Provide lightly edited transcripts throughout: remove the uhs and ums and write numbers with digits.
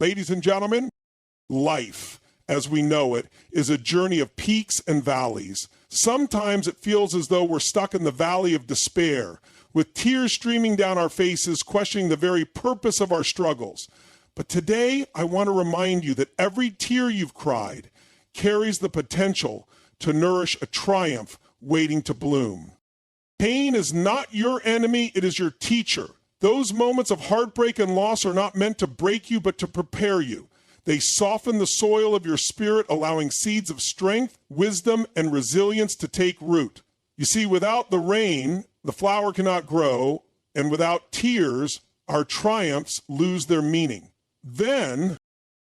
Ladies and gentlemen, life, as we know it, is a journey of peaks and valleys. Sometimes it feels as though we're stuck in the valley of despair, with tears streaming down our faces, questioning the very purpose of our struggles. But today, I want to remind you that every tear you've cried carries the potential to nourish a triumph waiting to bloom. Pain is not your enemy, it is your teacher. Those moments of heartbreak and loss are not meant to break you, but to prepare you. They soften the soil of your spirit, allowing seeds of strength, wisdom, and resilience to take root. You see, without the rain, the flower cannot grow, and without tears, our triumphs lose their meaning. Then,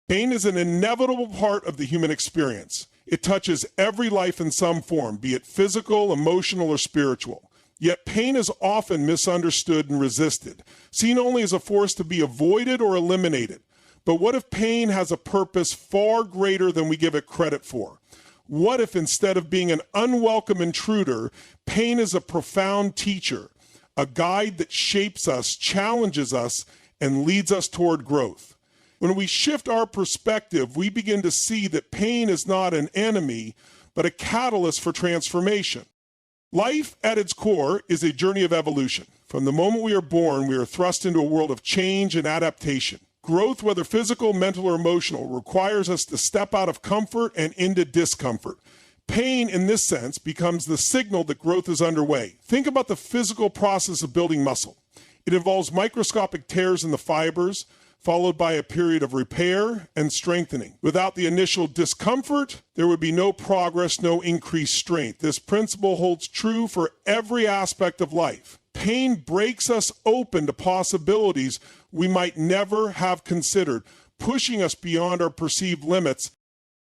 pain is an inevitable part of the human experience. It touches every life in some form, be it physical, emotional, or spiritual. Yet pain is often misunderstood and resisted, seen only as a force to be avoided or eliminated. But what if pain has a purpose far greater than we give it credit for? What if instead of being an unwelcome intruder, pain is a profound teacher, a guide that shapes us, challenges us, and leads us toward growth? When we shift our perspective, we begin to see that pain is not an enemy, but a catalyst for transformation. Life, at its core, is a journey of evolution. From the moment we are born, we are thrust into a world of change and adaptation. Growth, whether physical, mental, or emotional, requires us to step out of comfort and into discomfort. Pain, in this sense, becomes the signal that growth is underway. Think about the physical process of building muscle. It involves microscopic tears in the fibers, followed by a period of repair and strengthening. Without the initial discomfort, there would be no progress, no increased strength. This principle holds true for every aspect of life. Pain breaks us open to possibilities we might never have considered, pushing us beyond our perceived limits.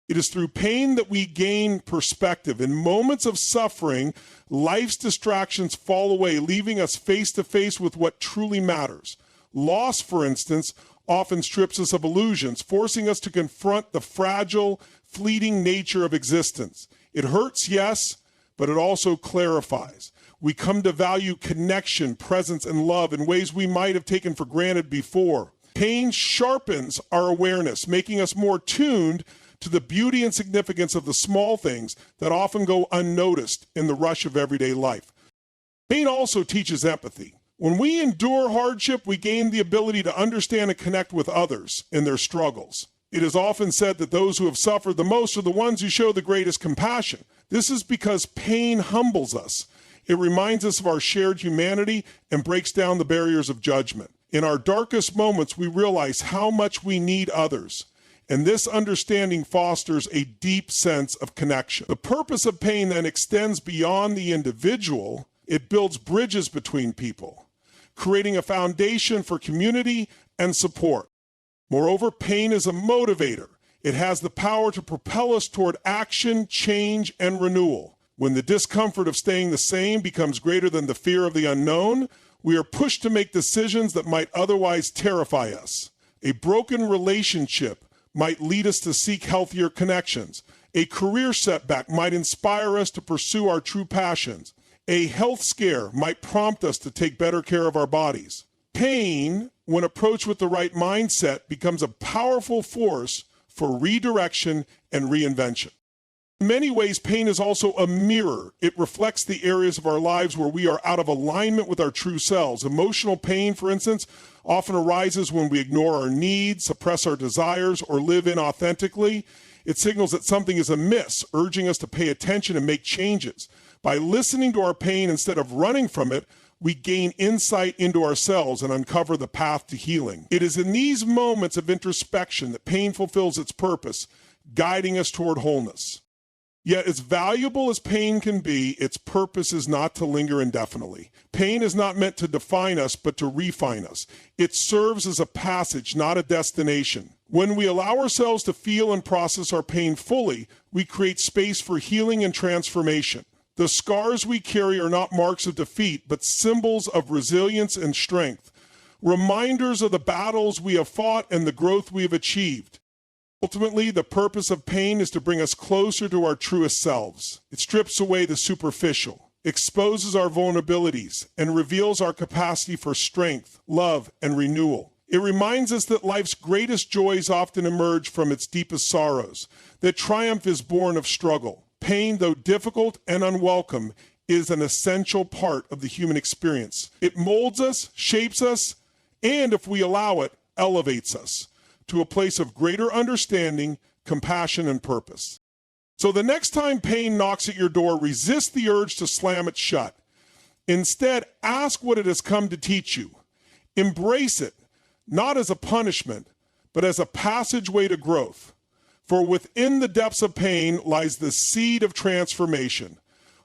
It is through pain that we gain perspective. In moments of suffering, life's distractions fall away, leaving us face to face with what truly matters. Loss, for instance, often strips us of illusions, forcing us to confront the fragile, fleeting nature of existence. It hurts, yes, but it also clarifies. We come to value connection, presence, and love in ways we might have taken for granted before. Pain sharpens our awareness, making us more tuned to the beauty and significance of the small things that often go unnoticed in the rush of everyday life. Pain also teaches empathy. When we endure hardship, we gain the ability to understand and connect with others in their struggles. It is often said that those who have suffered the most are the ones who show the greatest compassion. This is because pain humbles us. It reminds us of our shared humanity and breaks down the barriers of judgment. In our darkest moments, we realize how much we need others, and this understanding fosters a deep sense of connection. The purpose of pain then extends beyond the individual. It builds bridges between people, creating a foundation for community and support. Moreover, pain is a motivator. It has the power to propel us toward action, change, and renewal. When the discomfort of staying the same becomes greater than the fear of the unknown, we are pushed to make decisions that might otherwise terrify us. A broken relationship might lead us to seek healthier connections. A career setback might inspire us to pursue our true passions. A health scare might prompt us to take better care of our bodies. Pain, when approached with the right mindset, becomes a powerful force for redirection and reinvention. In many ways, pain is also a mirror. It reflects the areas of our lives where we are out of alignment with our true selves. Emotional pain, for instance, often arises when we ignore our needs, suppress our desires, or live inauthentically. It signals that something is amiss, urging us to pay attention and make changes. By listening to our pain instead of running from it, we gain insight into ourselves and uncover the path to healing. It is in these moments of introspection that pain fulfills its purpose, guiding us toward wholeness. Yet as valuable as pain can be, its purpose is not to linger indefinitely. Pain is not meant to define us, but to refine us. It serves as a passage, not a destination. When we allow ourselves to feel and process our pain fully, we create space for healing and transformation. The scars we carry are not marks of defeat, but symbols of resilience and strength, reminders of the battles we have fought and the growth we have achieved. Ultimately, the purpose of pain is to bring us closer to our truest selves. It strips away the superficial, exposes our vulnerabilities, and reveals our capacity for strength, love, and renewal. It reminds us that life's greatest joys often emerge from its deepest sorrows, that triumph is born of struggle. Pain, though difficult and unwelcome, is an essential part of the human experience. It molds us, shapes us, and if we allow it, elevates us to a place of greater understanding, compassion, and purpose. So the next time pain knocks at your door, resist the urge to slam it shut. Instead, ask what it has come to teach you. Embrace it, not as a punishment, but as a passageway to growth. For within the depths of pain lies the seed of transformation,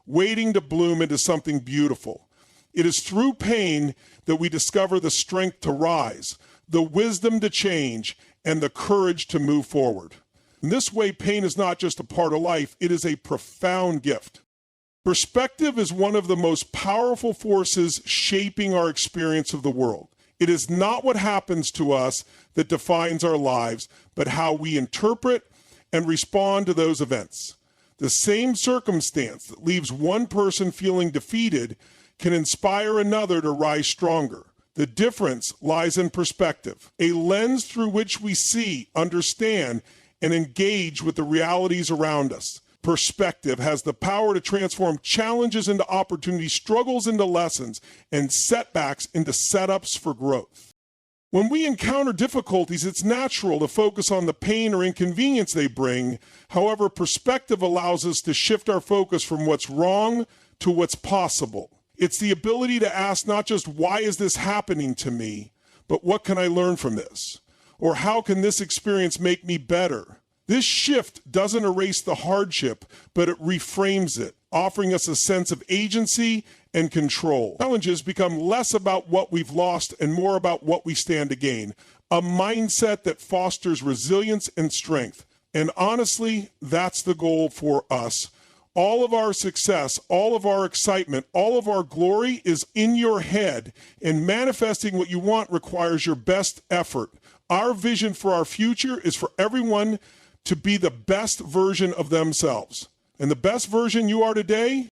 waiting to bloom into something beautiful. It is through pain that we discover the strength to rise, the wisdom to change, and the courage to move forward. In this way, pain is not just a part of life, it is a profound gift. Perspective is one of the most powerful forces shaping our experience of the world. It is not what happens to us that defines our lives, but how we interpret and respond to those events. The same circumstance that leaves one person feeling defeated can inspire another to rise stronger. The difference lies in perspective, a lens through which we see, understand, and engage with the realities around us. Perspective has the power to transform challenges into opportunities, struggles into lessons, and setbacks into setups for growth. When we encounter difficulties, it's natural to focus on the pain or inconvenience they bring. However, perspective allows us to shift our focus from what's wrong to what's possible. It's the ability to ask not just why is this happening to me, but what can I learn from this? Or how can this experience make me better? This shift doesn't erase the hardship, but it reframes it, offering us a sense of agency and control. Challenges become less about what we've lost and more about what we stand to gain, a mindset that fosters resilience and strength. And honestly, that's the goal for us. All of our success, all of our excitement, all of our glory is in your head, and manifesting what you want requires your best effort. Our vision for our future is for everyone to be the best version of themselves. And the best version you are today,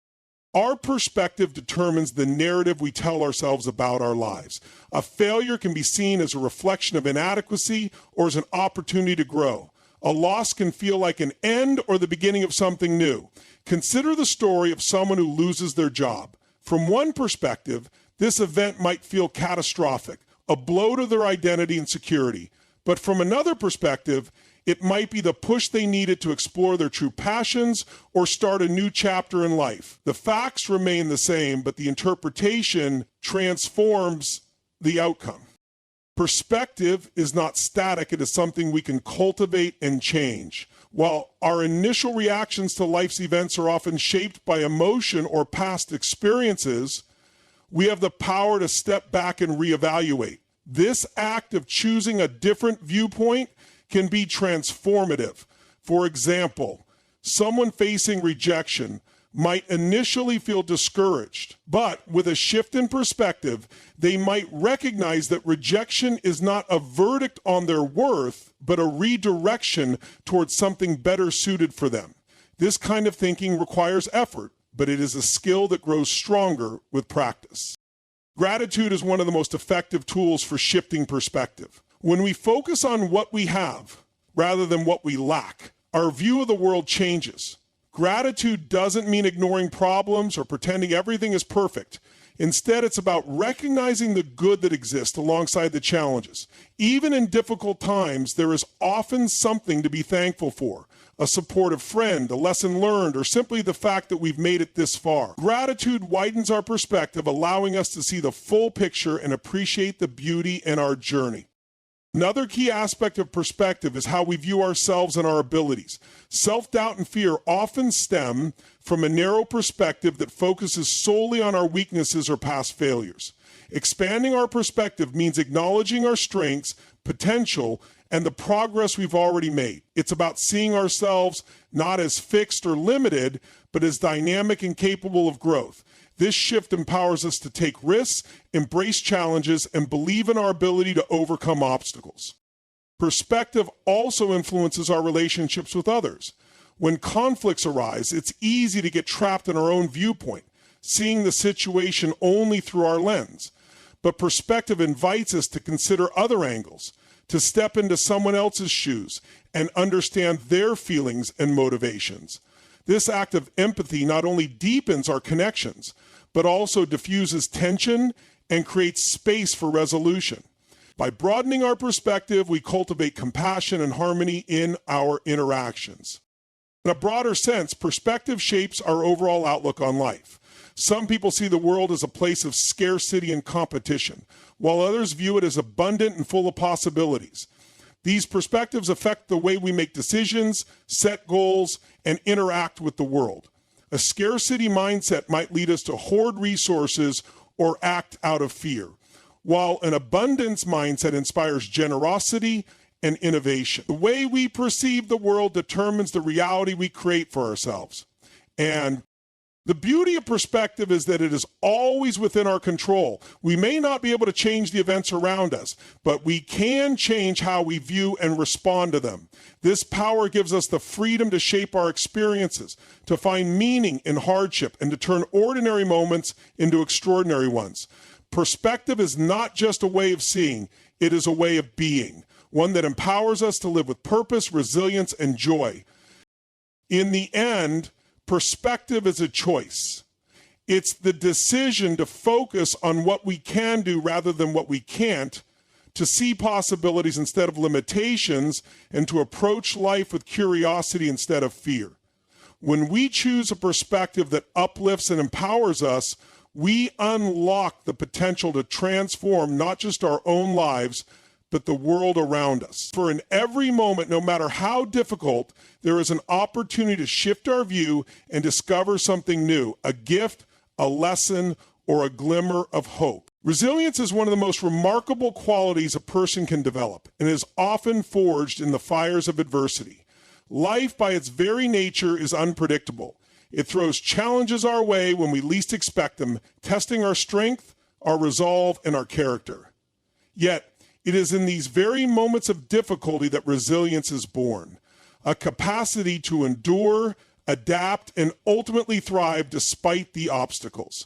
our perspective determines the narrative we tell ourselves about our lives. A failure can be seen as a reflection of inadequacy or as an opportunity to grow. A loss can feel like an end or the beginning of something new. Consider the story of someone who loses their job. From one perspective, this event might feel catastrophic, a blow to their identity and security. But from another perspective, it might be the push they needed to explore their true passions or start a new chapter in life. The facts remain the same, but the interpretation transforms the outcome. Perspective is not static, it is something we can cultivate and change. While our initial reactions to life's events are often shaped by emotion or past experiences, we have the power to step back and reevaluate. This act of choosing a different viewpoint can be transformative. For example, someone facing rejection might initially feel discouraged, but with a shift in perspective, they might recognize that rejection is not a verdict on their worth, but a redirection towards something better suited for them. This kind of thinking requires effort, but it is a skill that grows stronger with practice. Gratitude is one of the most effective tools for shifting perspective. When we focus on what we have rather than what we lack, our view of the world changes. Gratitude doesn't mean ignoring problems or pretending everything is perfect. Instead, it's about recognizing the good that exists alongside the challenges. Even in difficult times, there is often something to be thankful for. A supportive friend, a lesson learned, or simply the fact that we've made it this far. Gratitude widens our perspective, allowing us to see the full picture and appreciate the beauty in our journey. Another key aspect of perspective is how we view ourselves and our abilities. Self-doubt and fear often stem from a narrow perspective that focuses solely on our weaknesses or past failures. Expanding our perspective means acknowledging our strengths, potential, and the progress we've already made. It's about seeing ourselves not as fixed or limited, but as dynamic and capable of growth. This shift empowers us to take risks, embrace challenges, and believe in our ability to overcome obstacles. Perspective also influences our relationships with others. When conflicts arise, it's easy to get trapped in our own viewpoint, seeing the situation only through our lens. But perspective invites us to consider other angles, to step into someone else's shoes and understand their feelings and motivations. This act of empathy not only deepens our connections, but also diffuses tension and creates space for resolution. By broadening our perspective, we cultivate compassion and harmony in our interactions. In a broader sense, perspective shapes our overall outlook on life. Some people see the world as a place of scarcity and competition, while others view it as abundant and full of possibilities. These perspectives affect the way we make decisions, set goals, and interact with the world. A scarcity mindset might lead us to hoard resources or act out of fear, while an abundance mindset inspires generosity and innovation. The way we perceive the world determines the reality we create for ourselves. And the beauty of perspective is that it is always within our control. We may not be able to change the events around us, but we can change how we view and respond to them. This power gives us the freedom to shape our experiences, to find meaning in hardship, and to turn ordinary moments into extraordinary ones. Perspective is not just a way of seeing, it is a way of being, one that empowers us to live with purpose, resilience, and joy. In the end, perspective is a choice. It's the decision to focus on what we can do rather than what we can't, to see possibilities instead of limitations, and to approach life with curiosity instead of fear. When we choose a perspective that uplifts and empowers us, we unlock the potential to transform not just our own lives, but the world around us. For in every moment, no matter how difficult, there is an opportunity to shift our view and discover something new, a gift, a lesson, or a glimmer of hope. Resilience is one of the most remarkable qualities a person can develop and is often forged in the fires of adversity. Life, by its very nature, is unpredictable. It throws challenges our way when we least expect them, testing our strength, our resolve, and our character. Yet, it is in these very moments of difficulty that resilience is born, a capacity to endure, adapt, and ultimately thrive despite the obstacles.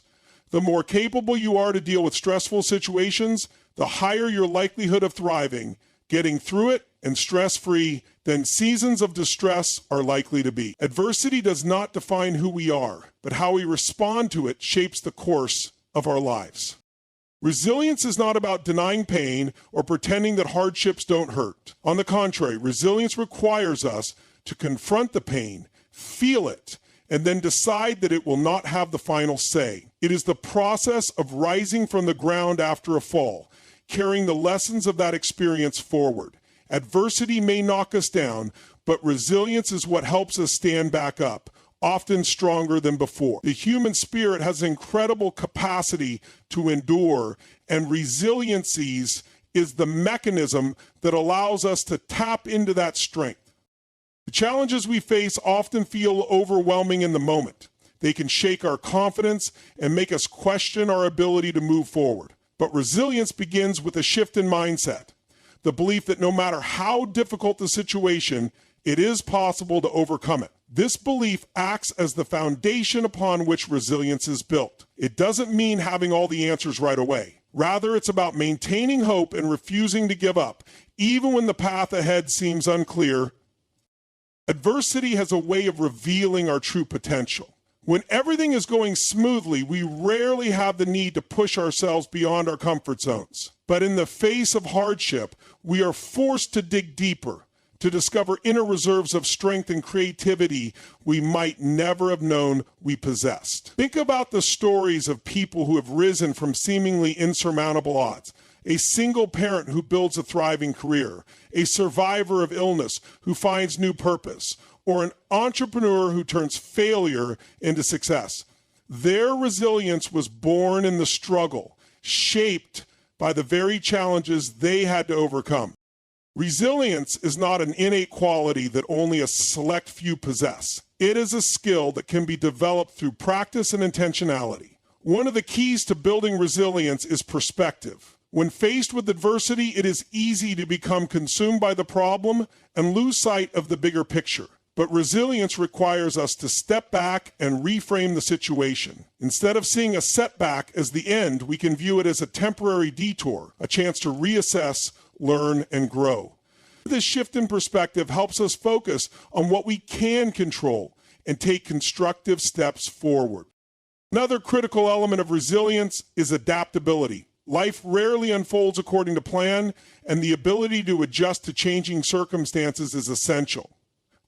The more capable you are to deal with stressful situations, the higher your likelihood of thriving, getting through it, and stress-free than seasons of distress are likely to be. Adversity does not define who we are, but how we respond to it shapes the course of our lives. Resilience is not about denying pain or pretending that hardships don't hurt. On the contrary, resilience requires us to confront the pain, feel it, and then decide that it will not have the final say. It is the process of rising from the ground after a fall, carrying the lessons of that experience forward. Adversity may knock us down, but resilience is what helps us stand back up, often stronger than before. The human spirit has incredible capacity to endure, and resiliencies is the mechanism that allows us to tap into that strength. The challenges we face often feel overwhelming in the moment. They can shake our confidence and make us question our ability to move forward. But resilience begins with a shift in mindset, the belief that no matter how difficult the situation, it is possible to overcome it. This belief acts as the foundation upon which resilience is built. It doesn't mean having all the answers right away. Rather, it's about maintaining hope and refusing to give up, even when the path ahead seems unclear. Adversity has a way of revealing our true potential. When everything is going smoothly, we rarely have the need to push ourselves beyond our comfort zones. But in the face of hardship, we are forced to dig deeper, to discover inner reserves of strength and creativity we might never have known we possessed. Think about the stories of people who have risen from seemingly insurmountable odds. A single parent who builds a thriving career, a survivor of illness who finds new purpose, or an entrepreneur who turns failure into success. Their resilience was born in the struggle, shaped by the very challenges they had to overcome. Resilience is not an innate quality that only a select few possess. It is a skill that can be developed through practice and intentionality. One of the keys to building resilience is perspective. When faced with adversity, it is easy to become consumed by the problem and lose sight of the bigger picture. But resilience requires us to step back and reframe the situation. Instead of seeing a setback as the end, we can view it as a temporary detour, a chance to reassess, learn, and grow. This shift in perspective helps us focus on what we can control and take constructive steps forward. Another critical element of resilience is adaptability. Life rarely unfolds according to plan, and the ability to adjust to changing circumstances is essential.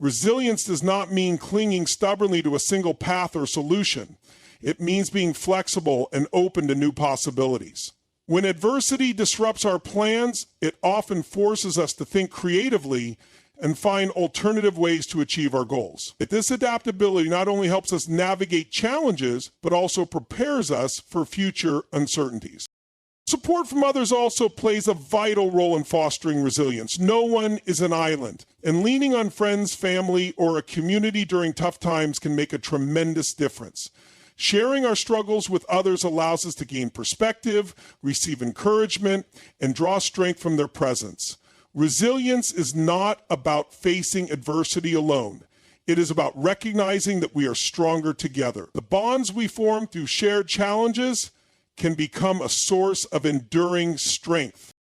Resilience does not mean clinging stubbornly to a single path or solution. It means being flexible and open to new possibilities. When adversity disrupts our plans, it often forces us to think creatively and find alternative ways to achieve our goals. This adaptability not only helps us navigate challenges, but also prepares us for future uncertainties. Support from others also plays a vital role in fostering resilience. No one is an island, and leaning on friends, family, or a community during tough times can make a tremendous difference. Sharing our struggles with others allows us to gain perspective, receive encouragement, and draw strength from their presence. Resilience is not about facing adversity alone. It is about recognizing that we are stronger together. The bonds we form through shared challenges can become a source of enduring strength.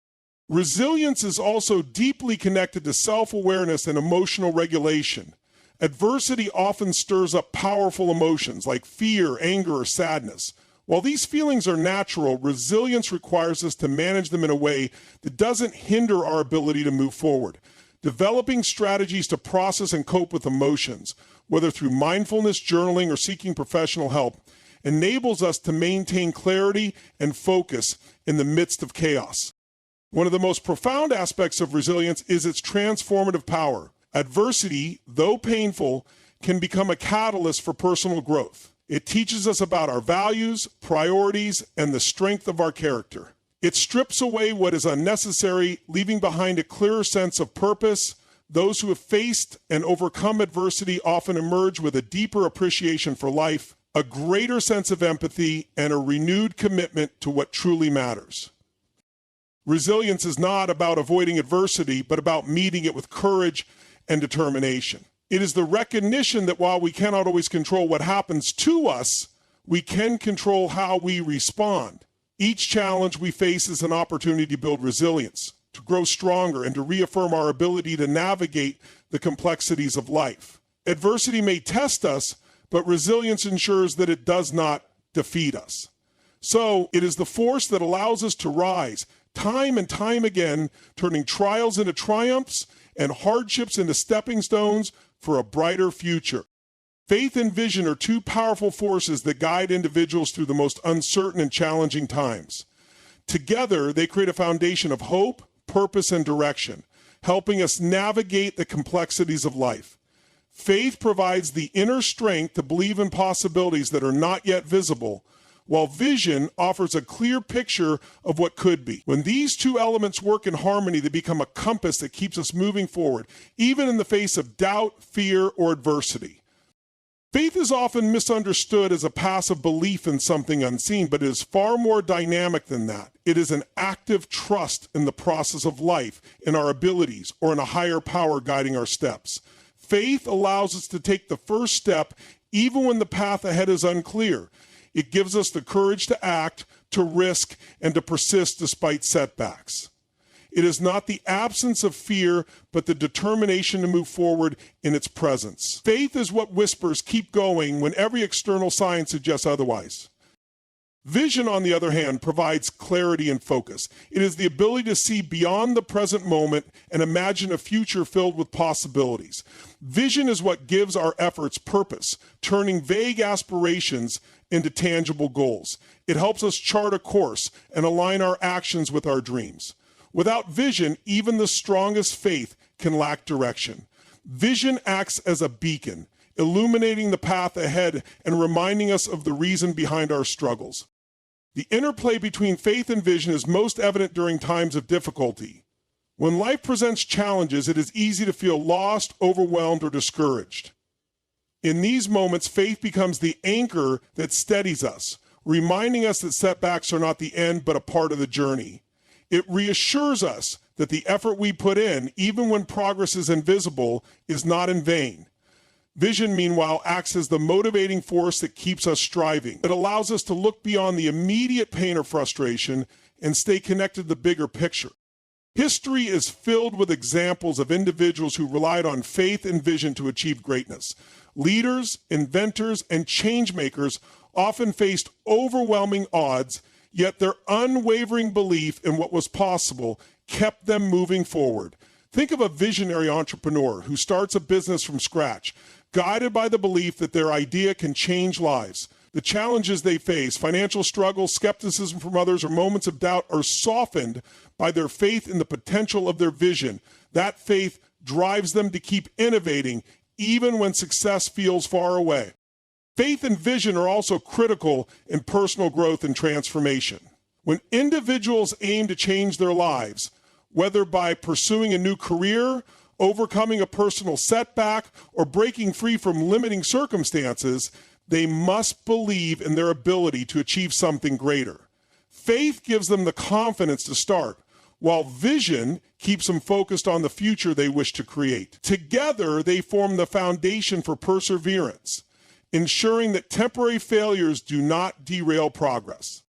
Resilience is also deeply connected to self-awareness and emotional regulation. Adversity often stirs up powerful emotions like fear, anger, or sadness. While these feelings are natural, resilience requires us to manage them in a way that doesn't hinder our ability to move forward. Developing strategies to process and cope with emotions, whether through mindfulness, journaling, or seeking professional help, enables us to maintain clarity and focus in the midst of chaos. One of the most profound aspects of resilience is its transformative power. Adversity, though painful, can become a catalyst for personal growth. It teaches us about our values, priorities, and the strength of our character. It strips away what is unnecessary, leaving behind a clearer sense of purpose. Those who have faced and overcome adversity often emerge with a deeper appreciation for life, a greater sense of empathy, and a renewed commitment to what truly matters. Resilience is not about avoiding adversity, but about meeting it with courage and determination. It is the recognition that while we cannot always control what happens to us, we can control how we respond. Each challenge we face is an opportunity to build resilience, to grow stronger, and to reaffirm our ability to navigate the complexities of life. Adversity may test us, but resilience ensures that it does not defeat us. So it is the force that allows us to rise time and time again, turning trials into triumphs and hardships into stepping stones for a brighter future. Faith and vision are two powerful forces that guide individuals through the most uncertain and challenging times. Together, they create a foundation of hope, purpose, and direction, helping us navigate the complexities of life. Faith provides the inner strength to believe in possibilities that are not yet visible, while vision offers a clear picture of what could be. When these two elements work in harmony, they become a compass that keeps us moving forward, even in the face of doubt, fear, or adversity. Faith is often misunderstood as a passive belief in something unseen, but it is far more dynamic than that. It is an active trust in the process of life, in our abilities, or in a higher power guiding our steps. Faith allows us to take the first step even when the path ahead is unclear. It gives us the courage to act, to risk, and to persist despite setbacks. It is not the absence of fear, but the determination to move forward in its presence. Faith is what whispers, "Keep going," when every external sign suggests otherwise. Vision, on the other hand, provides clarity and focus. It is the ability to see beyond the present moment and imagine a future filled with possibilities. Vision is what gives our efforts purpose, turning vague aspirations into tangible goals. It helps us chart a course and align our actions with our dreams. Without vision, even the strongest faith can lack direction. Vision acts as a beacon, illuminating the path ahead and reminding us of the reason behind our struggles. The interplay between faith and vision is most evident during times of difficulty. When life presents challenges, it is easy to feel lost, overwhelmed, or discouraged. In these moments, faith becomes the anchor that steadies us, reminding us that setbacks are not the end, but a part of the journey. It reassures us that the effort we put in, even when progress is invisible, is not in vain. Vision, meanwhile, acts as the motivating force that keeps us striving. It allows us to look beyond the immediate pain or frustration and stay connected to the bigger picture. History is filled with examples of individuals who relied on faith and vision to achieve greatness. Leaders, inventors, and change-makers often faced overwhelming odds, yet their unwavering belief in what was possible kept them moving forward. Think of a visionary entrepreneur who starts a business from scratch, guided by the belief that their idea can change lives. The challenges they face, financial struggles, skepticism from others, or moments of doubt are softened by their faith in the potential of their vision. That faith drives them to keep innovating even when success feels far away. Faith and vision are also critical in personal growth and transformation. When individuals aim to change their lives, whether by pursuing a new career, overcoming a personal setback, or breaking free from limiting circumstances, they must believe in their ability to achieve something greater. Faith gives them the confidence to start, while vision keeps them focused on the future they wish to create. Together, they form the foundation for perseverance, ensuring that temporary failures do not derail progress.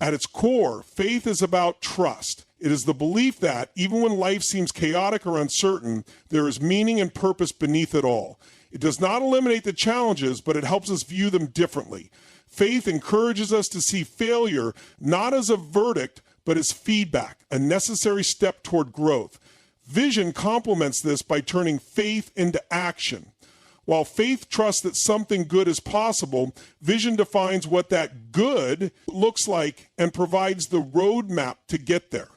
At its core, faith is about trust. It is the belief that, even when life seems chaotic or uncertain, there is meaning and purpose beneath it all. It does not eliminate the challenges, but it helps us view them differently. Faith encourages us to see failure not as a verdict, but as feedback, a necessary step toward growth. Vision complements this by turning faith into action. While faith trusts that something good is possible, vision defines what that good looks like and provides the roadmap to get there.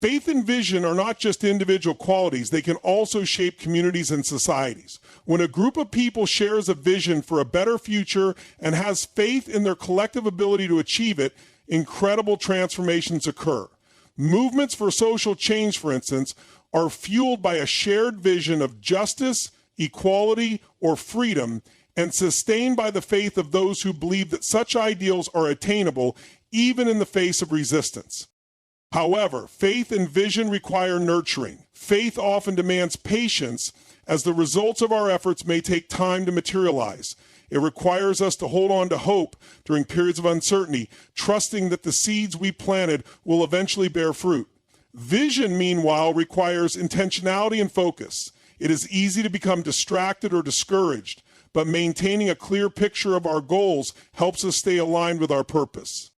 Faith and vision are not just individual qualities, they can also shape communities and societies. When a group of people shares a vision for a better future and has faith in their collective ability to achieve it, incredible transformations occur. Movements for social change, for instance, are fueled by a shared vision of justice, equality, or freedom, and sustained by the faith of those who believe that such ideals are attainable even in the face of resistance. However, faith and vision require nurturing. Faith often demands patience, as the results of our efforts may take time to materialize. It requires us to hold on to hope during periods of uncertainty, trusting that the seeds we planted will eventually bear fruit. Vision, meanwhile, requires intentionality and focus. It is easy to become distracted or discouraged, but maintaining a clear picture of our goals helps us stay aligned with our purpose.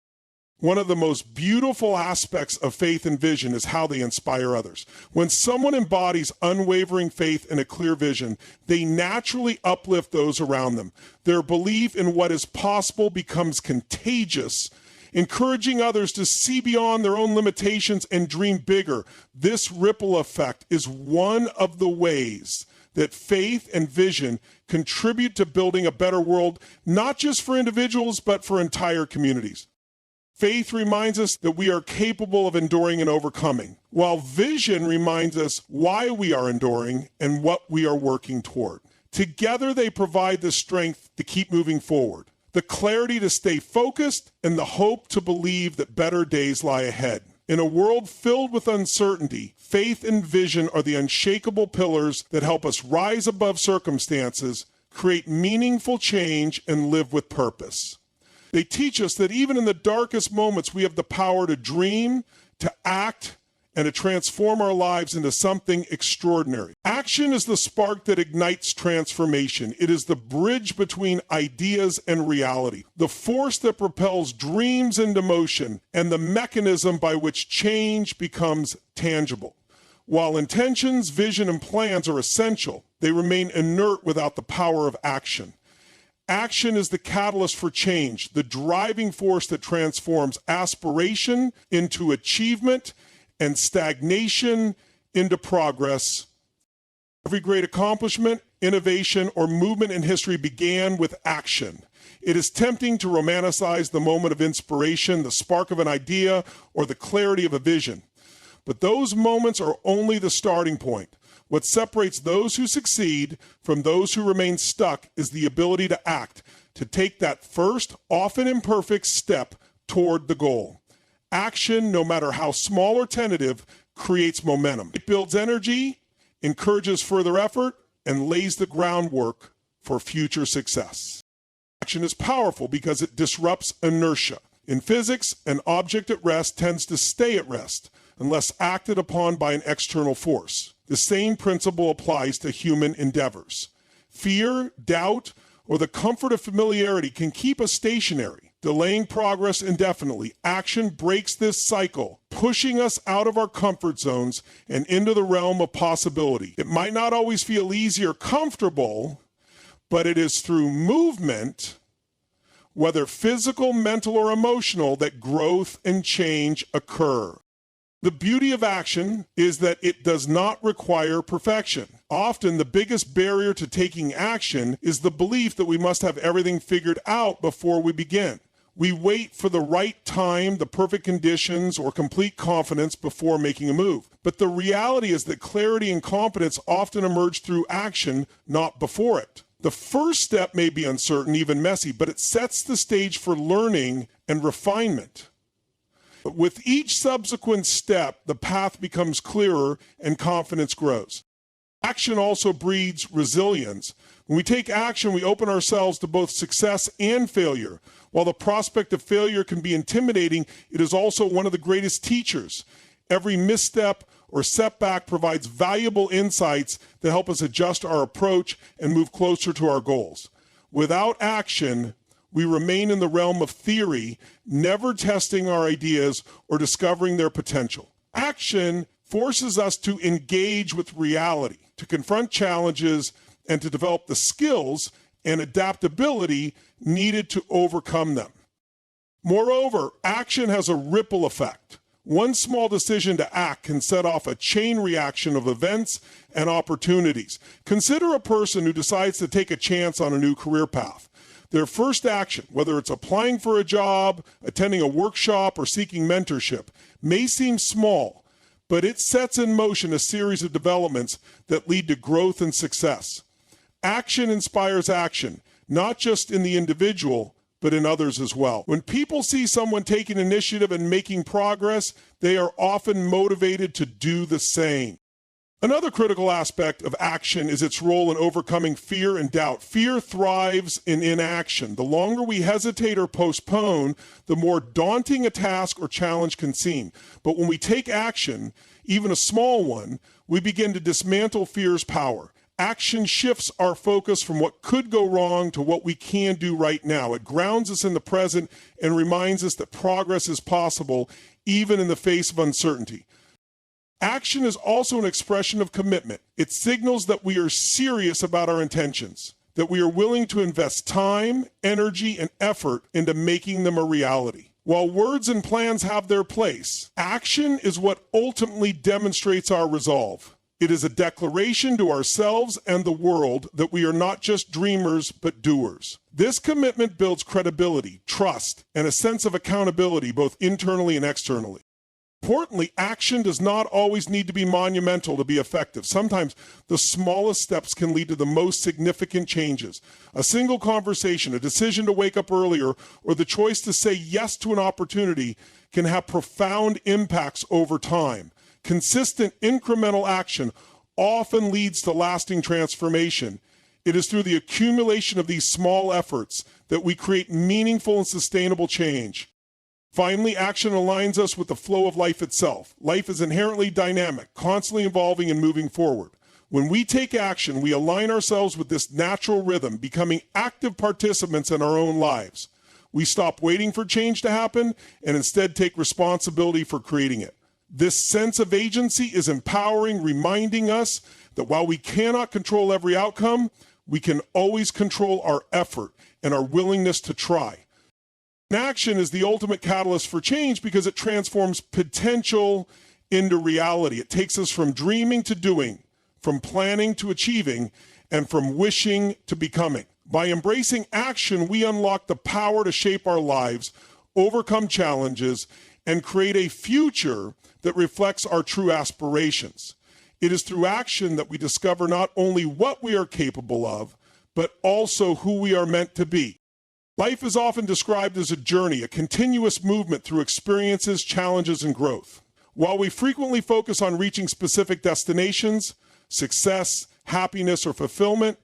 One of the most beautiful aspects of faith and vision is how they inspire others. When someone embodies unwavering faith and a clear vision, they naturally uplift those around them. Their belief in what is possible becomes contagious, encouraging others to see beyond their own limitations and dream bigger. This ripple effect is one of the ways that faith and vision contribute to building a better world, not just for individuals, but for entire communities. Faith reminds us that we are capable of enduring and overcoming, while vision reminds us why we are enduring and what we are working toward. Together, they provide the strength to keep moving forward, the clarity to stay focused, and the hope to believe that better days lie ahead. In a world filled with uncertainty, faith and vision are the unshakable pillars that help us rise above circumstances, create meaningful change, and live with purpose. They teach us that even in the darkest moments, we have the power to dream, to act, and to transform our lives into something extraordinary. Action is the spark that ignites transformation. It is the bridge between ideas and reality, the force that propels dreams into motion, and the mechanism by which change becomes tangible. While intentions, vision, and plans are essential, they remain inert without the power of action. Action is the catalyst for change, the driving force that transforms aspiration into achievement and stagnation into progress. Every great accomplishment, innovation, or movement in history began with action. It is tempting to romanticize the moment of inspiration, the spark of an idea, or the clarity of a vision. But those moments are only the starting point. What separates those who succeed from those who remain stuck is the ability to act, to take that first, often imperfect step toward the goal. Action, no matter how small or tentative, creates momentum. It builds energy, encourages further effort, and lays the groundwork for future success. Action is powerful because it disrupts inertia. In physics, an object at rest tends to stay at rest unless acted upon by an external force. The same principle applies to human endeavors. Fear, doubt, or the comfort of familiarity can keep us stationary, delaying progress indefinitely. Action breaks this cycle, pushing us out of our comfort zones and into the realm of possibility. It might not always feel easy or comfortable, but it is through movement, whether physical, mental, or emotional, that growth and change occur. The beauty of action is that it does not require perfection. Often, the biggest barrier to taking action is the belief that we must have everything figured out before we begin. We wait for the right time, the perfect conditions, or complete confidence before making a move. But the reality is that clarity and confidence often emerge through action, not before it. The first step may be uncertain, even messy, but it sets the stage for learning and refinement. But with each subsequent step, the path becomes clearer and confidence grows. Action also breeds resilience. When we take action, we open ourselves to both success and failure. While the prospect of failure can be intimidating, it is also one of the greatest teachers. Every misstep or setback provides valuable insights that help us adjust our approach and move closer to our goals. Without action, we remain in the realm of theory, never testing our ideas or discovering their potential. Action forces us to engage with reality, to confront challenges, and to develop the skills and adaptability needed to overcome them. Moreover, action has a ripple effect. One small decision to act can set off a chain reaction of events and opportunities. Consider a person who decides to take a chance on a new career path. Their first action, whether it's applying for a job, attending a workshop, or seeking mentorship, may seem small, but it sets in motion a series of developments that lead to growth and success. Action inspires action, not just in the individual, but in others as well. When people see someone taking initiative and making progress, they are often motivated to do the same. Another critical aspect of action is its role in overcoming fear and doubt. Fear thrives in inaction. The longer we hesitate or postpone, the more daunting a task or challenge can seem. But when we take action, even a small one, we begin to dismantle fear's power. Action shifts our focus from what could go wrong to what we can do right now. It grounds us in the present and reminds us that progress is possible even in the face of uncertainty. Action is also an expression of commitment. It signals that we are serious about our intentions, that we are willing to invest time, energy, and effort into making them a reality. While words and plans have their place, action is what ultimately demonstrates our resolve. It is a declaration to ourselves and the world that we are not just dreamers, but doers. This commitment builds credibility, trust, and a sense of accountability, both internally and externally. Importantly, action does not always need to be monumental to be effective. Sometimes the smallest steps can lead to the most significant changes. A single conversation, a decision to wake up earlier, or the choice to say yes to an opportunity can have profound impacts over time. Consistent incremental action often leads to lasting transformation. It is through the accumulation of these small efforts that we create meaningful and sustainable change. Finally, action aligns us with the flow of life itself. Life is inherently dynamic, constantly evolving and moving forward. When we take action, we align ourselves with this natural rhythm, becoming active participants in our own lives. We stop waiting for change to happen and instead take responsibility for creating it. This sense of agency is empowering, reminding us that while we cannot control every outcome, we can always control our effort and our willingness to try. Action is the ultimate catalyst for change because it transforms potential into reality. It takes us from dreaming to doing, from planning to achieving, and from wishing to becoming. By embracing action, we unlock the power to shape our lives, overcome challenges, and create a future that reflects our true aspirations. It is through action that we discover not only what we are capable of, but also who we are meant to be. Life is often described as a journey, a continuous movement through experiences, challenges, and growth. While we frequently focus on reaching specific destinations, success, happiness, or fulfillment,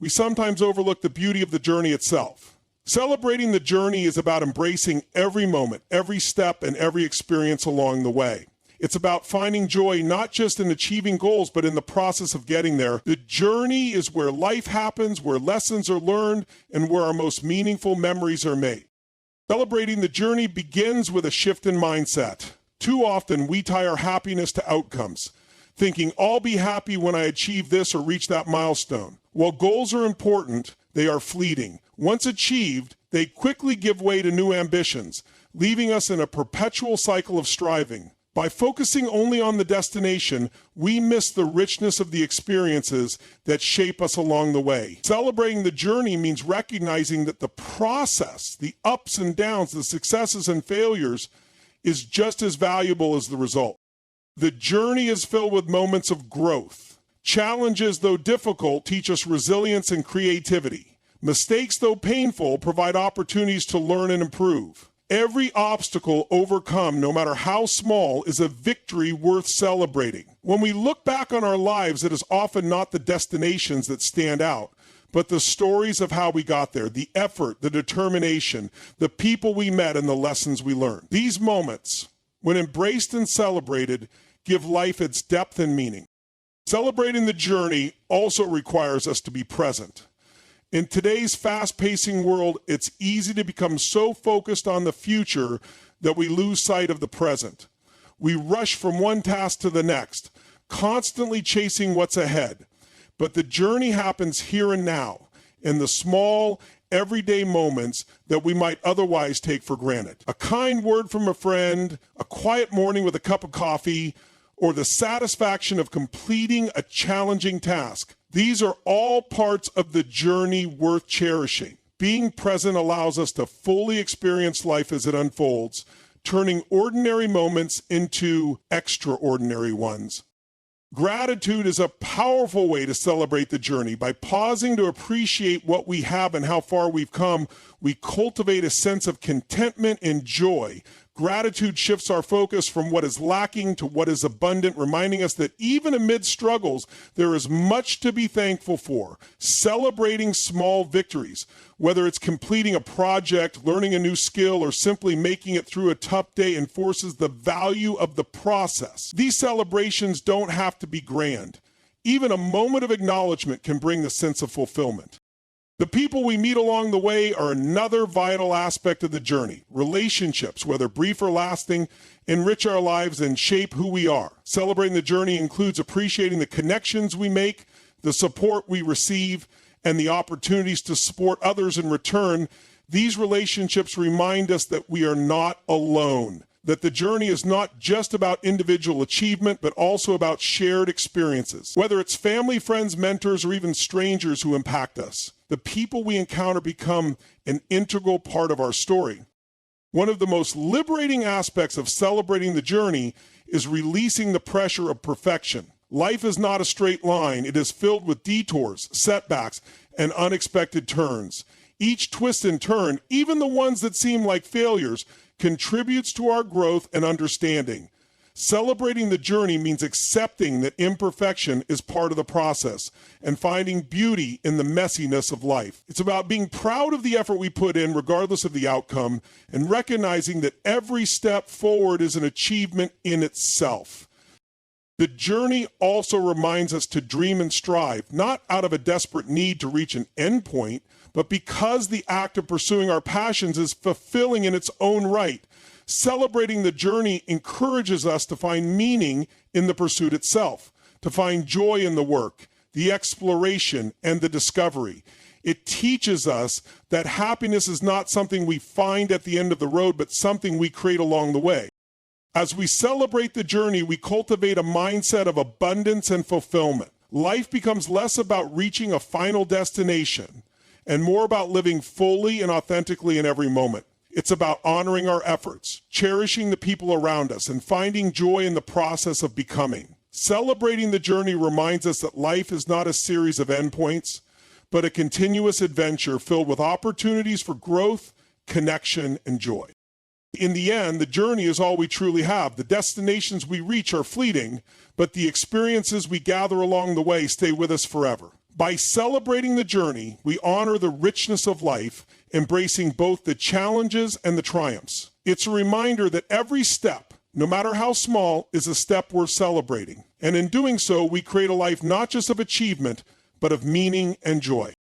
we sometimes overlook the beauty of the journey itself. Celebrating the journey is about embracing every moment, every step, and every experience along the way. It's about finding joy not just in achieving goals, but in the process of getting there. The journey is where life happens, where lessons are learned, and where our most meaningful memories are made. Celebrating the journey begins with a shift in mindset. Too often, we tie our happiness to outcomes, thinking, I'll be happy when I achieve this or reach that milestone. While goals are important, they are fleeting. Once achieved, they quickly give way to new ambitions, leaving us in a perpetual cycle of striving. By focusing only on the destination, we miss the richness of the experiences that shape us along the way. Celebrating the journey means recognizing that the process, the ups and downs, the successes and failures, is just as valuable as the result. The journey is filled with moments of growth. Challenges, though difficult, teach us resilience and creativity. Mistakes, though painful, provide opportunities to learn and improve. Every obstacle overcome, no matter how small, is a victory worth celebrating. When we look back on our lives, it is often not the destinations that stand out, but the stories of how we got there, the effort, the determination, the people we met, and the lessons we learned. These moments, when embraced and celebrated, give life its depth and meaning. Celebrating the journey also requires us to be present. In today's fast-pacing world, it's easy to become so focused on the future that we lose sight of the present. We rush from one task to the next, constantly chasing what's ahead. But the journey happens here and now, in the small, everyday moments that we might otherwise take for granted. A kind word from a friend, a quiet morning with a cup of coffee, or the satisfaction of completing a challenging task. These are all parts of the journey worth cherishing. Being present allows us to fully experience life as it unfolds, turning ordinary moments into extraordinary ones. Gratitude is a powerful way to celebrate the journey. By pausing to appreciate what we have and how far we've come, we cultivate a sense of contentment and joy. Gratitude shifts our focus from what is lacking to what is abundant, reminding us that even amid struggles, there is much to be thankful for. Celebrating small victories, whether it's completing a project, learning a new skill, or simply making it through a tough day, enforces the value of the process. These celebrations don't have to be grand. Even a moment of acknowledgement can bring the sense of fulfillment. The people we meet along the way are another vital aspect of the journey. Relationships, whether brief or lasting, enrich our lives and shape who we are. Celebrating the journey includes appreciating the connections we make, the support we receive, and the opportunities to support others in return. These relationships remind us that we are not alone, that the journey is not just about individual achievement, but also about shared experiences. Whether it's family, friends, mentors, or even strangers who impact us, the people we encounter become an integral part of our story. One of the most liberating aspects of celebrating the journey is releasing the pressure of perfection. Life is not a straight line. It is filled with detours, setbacks, and unexpected turns. Each twist and turn, even the ones that seem like failures, contributes to our growth and understanding. Celebrating the journey means accepting that imperfection is part of the process and finding beauty in the messiness of life. It's about being proud of the effort we put in regardless of the outcome and recognizing that every step forward is an achievement in itself. The journey also reminds us to dream and strive, not out of a desperate need to reach an endpoint, but because the act of pursuing our passions is fulfilling in its own right. Celebrating the journey encourages us to find meaning in the pursuit itself, to find joy in the work, the exploration, and the discovery. It teaches us that happiness is not something we find at the end of the road, but something we create along the way. As we celebrate the journey, we cultivate a mindset of abundance and fulfillment. Life becomes less about reaching a final destination and more about living fully and authentically in every moment. It's about honoring our efforts, cherishing the people around us, and finding joy in the process of becoming. Celebrating the journey reminds us that life is not a series of endpoints, but a continuous adventure filled with opportunities for growth, connection, and joy. In the end, the journey is all we truly have. The destinations we reach are fleeting, but the experiences we gather along the way stay with us forever. By celebrating the journey, we honor the richness of life, embracing both the challenges and the triumphs. It's a reminder that every step, no matter how small, is a step worth celebrating. And in doing so, we create a life not just of achievement, but of meaning and joy.